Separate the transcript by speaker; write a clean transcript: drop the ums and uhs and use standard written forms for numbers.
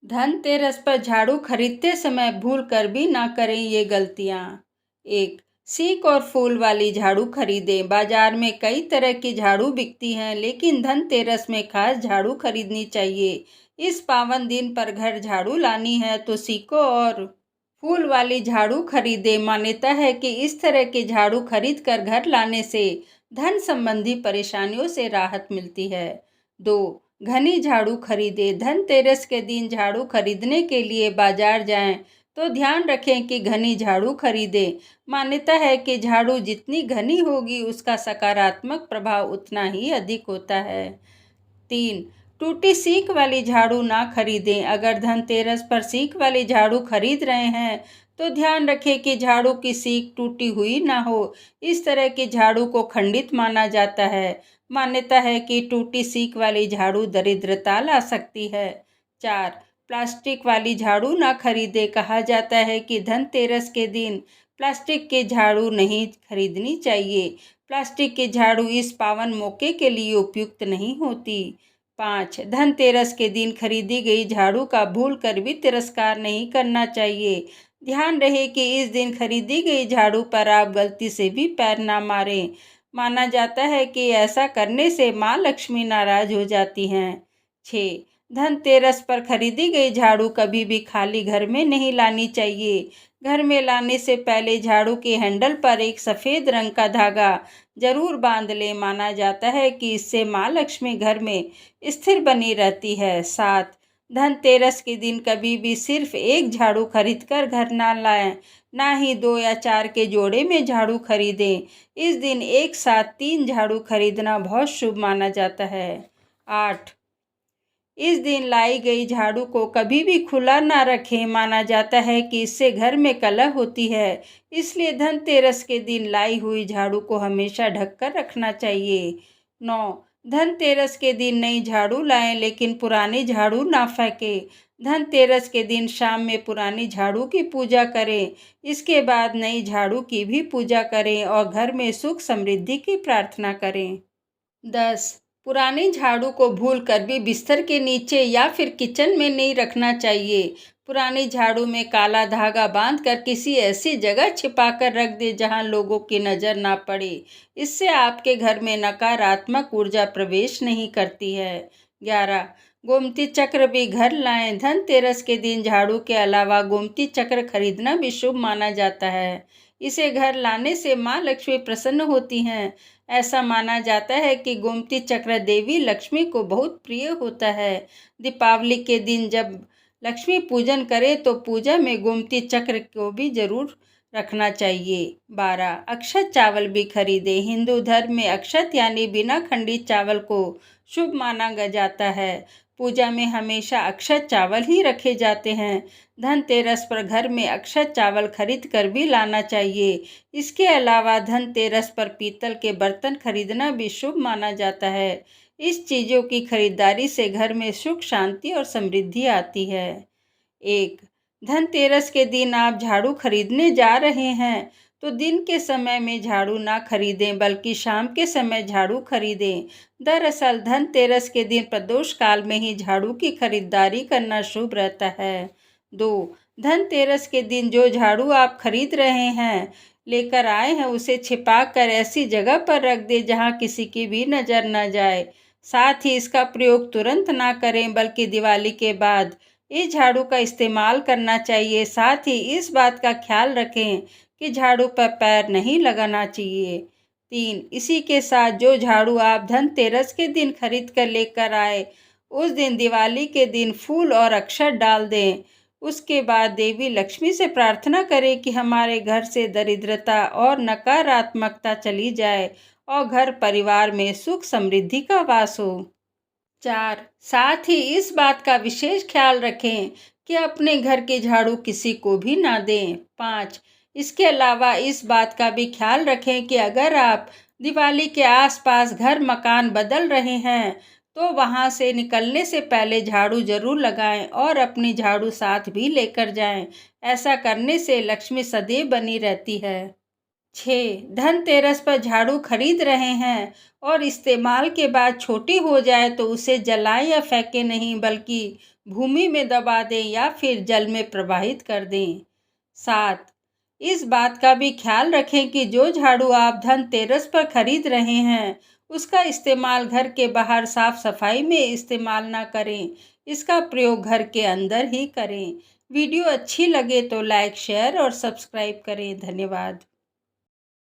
Speaker 1: धनतेरस पर झाड़ू खरीदते समय भूल कर भी ना करें ये गलतियां। 1. सीक और फूल वाली झाड़ू खरीदें। बाजार में कई तरह की झाड़ू बिकती हैं, लेकिन धनतेरस में खास झाड़ू खरीदनी चाहिए। इस पावन दिन पर घर झाड़ू लानी है तो सीकों और फूल वाली झाड़ू खरीदें। मान्यता है कि इस तरह की झाड़ू खरीद कर घर लाने से धन संबंधी परेशानियों से राहत मिलती है। 2. घनी झाड़ू खरीदे। धनतेरस के दिन झाड़ू खरीदने के लिए बाजार जाएं तो ध्यान रखें कि घनी झाड़ू खरीदें। मान्यता है कि झाड़ू जितनी घनी होगी उसका सकारात्मक प्रभाव उतना ही अधिक होता है। 3. टूटी सीक वाली झाड़ू ना खरीदें। अगर धनतेरस पर सीक वाली झाड़ू खरीद रहे हैं तो ध्यान रखें कि झाड़ू की सीक टूटी हुई ना हो। इस तरह की झाड़ू को खंडित माना जाता है। मान्यता है कि टूटी सीक वाली झाड़ू दरिद्रता ला सकती है। 4. प्लास्टिक वाली झाड़ू ना खरीदे। कहा जाता है कि धनतेरस के दिन प्लास्टिक की झाड़ू नहीं खरीदनी चाहिए। प्लास्टिक की झाड़ू इस पावन मौके के लिए उपयुक्त नहीं होती। 5. धनतेरस के दिन खरीदी गई झाड़ू का भूल कर भी तिरस्कार नहीं करना चाहिए। ध्यान रहे कि इस दिन खरीदी गई झाड़ू पर आप गलती से भी पैर ना मारें। माना जाता है कि ऐसा करने से माँ लक्ष्मी नाराज हो जाती हैं। 6. धनतेरस पर खरीदी गई झाड़ू कभी भी खाली घर में नहीं लानी चाहिए। घर में लाने से पहले झाड़ू के हैंडल पर एक सफ़ेद रंग का धागा जरूर बांध लें। माना जाता है कि इससे माँ लक्ष्मी घर में स्थिर बनी रहती है। 7. धनतेरस के दिन कभी भी सिर्फ एक झाड़ू खरीदकर घर ना लाएं, ना ही 2 या 4 के जोड़े में झाड़ू खरीदें। इस दिन एक साथ 3 झाड़ू खरीदना बहुत शुभ माना जाता है। 8. इस दिन लाई गई झाड़ू को कभी भी खुला ना रखें। माना जाता है कि इससे घर में कलह होती है, इसलिए धनतेरस के दिन लाई हुई झाड़ू को हमेशा ढककर रखना चाहिए। 9. धनतेरस के दिन नई झाड़ू लाएं, लेकिन पुरानी झाड़ू ना फेंकें। धनतेरस के दिन शाम में पुरानी झाड़ू की पूजा करें। इसके बाद नई झाड़ू की भी पूजा करें और घर में सुख समृद्धि की प्रार्थना करें। 10. पुरानी झाड़ू को भूल कर भी बिस्तर के नीचे या फिर किचन में नहीं रखना चाहिए। पुरानी झाड़ू में काला धागा बांधकर किसी ऐसी जगह छिपा कर रख दे जहां लोगों की नज़र ना पड़े। इससे आपके घर में नकारात्मक ऊर्जा प्रवेश नहीं करती है। 11. गोमती चक्र भी घर लाएं। धनतेरस के दिन झाड़ू के अलावा गोमती चक्र खरीदना भी शुभ माना जाता है। इसे घर लाने से माँ लक्ष्मी प्रसन्न होती हैं। ऐसा माना जाता है कि गोमती चक्र देवी लक्ष्मी को बहुत प्रिय होता है। दीपावली के दिन जब लक्ष्मी पूजन करें तो पूजा में गोमती चक्र को भी जरूर रखना चाहिए। 12. अक्षत चावल भी खरीदें। हिंदू धर्म में अक्षत यानी बिना खंडित चावल को शुभ माना जाता है। पूजा में हमेशा अक्षत चावल ही रखे जाते हैं। धनतेरस पर घर में अक्षत चावल खरीद कर भी लाना चाहिए। इसके अलावा धनतेरस पर पीतल के बर्तन खरीदना भी शुभ माना जाता है। इस चीज़ों की खरीदारी से घर में सुख शांति और समृद्धि आती है। 1. धनतेरस के दिन आप झाड़ू खरीदने जा रहे हैं तो दिन के समय में झाड़ू ना खरीदें, बल्कि शाम के समय झाड़ू खरीदें। दरअसल धनतेरस के दिन प्रदोष काल में ही झाड़ू की खरीदारी करना शुभ रहता है। 2. धनतेरस के दिन जो झाड़ू आप खरीद रहे हैं लेकर आए हैं उसे छिपा कर ऐसी जगह पर रख दें जहां किसी की भी नज़र न जाए। साथ ही इसका प्रयोग तुरंत ना करें, बल्कि दिवाली के बाद इस झाड़ू का इस्तेमाल करना चाहिए। साथ ही इस बात का ख्याल रखें कि झाड़ू पर पैर नहीं लगाना चाहिए। 3. इसी के साथ जो झाड़ू आप धनतेरस के दिन खरीद कर लेकर आए उस दिन दिवाली के दिन फूल और अक्षत डाल दें। उसके बाद देवी लक्ष्मी से प्रार्थना करें कि हमारे घर से दरिद्रता और नकारात्मकता चली जाए और घर परिवार में सुख समृद्धि का वास हो। 4. साथ ही इस बात का विशेष ख्याल रखें कि अपने घर की झाड़ू किसी को भी ना दें। 5. इसके अलावा इस बात का भी ख्याल रखें कि अगर आप दिवाली के आसपास घर मकान बदल रहे हैं तो वहां से निकलने से पहले झाड़ू जरूर लगाएं और अपनी झाड़ू साथ भी लेकर जाएं। ऐसा करने से लक्ष्मी सदैव बनी रहती है। 6. धनतेरस पर झाड़ू खरीद रहे हैं और इस्तेमाल के बाद छोटी हो जाए तो उसे जलाएं या फेंकें नहीं, बल्कि भूमि में दबा दें या फिर जल में प्रवाहित कर दें। 7. इस बात का भी ख्याल रखें कि जो झाड़ू आप धनतेरस पर खरीद रहे हैं, उसका इस्तेमाल घर के बाहर साफ सफाई में इस्तेमाल ना करें। इसका प्रयोग घर के अंदर ही करें। वीडियो अच्छी लगे तो लाइक, शेयर और सब्सक्राइब करें। धन्यवाद।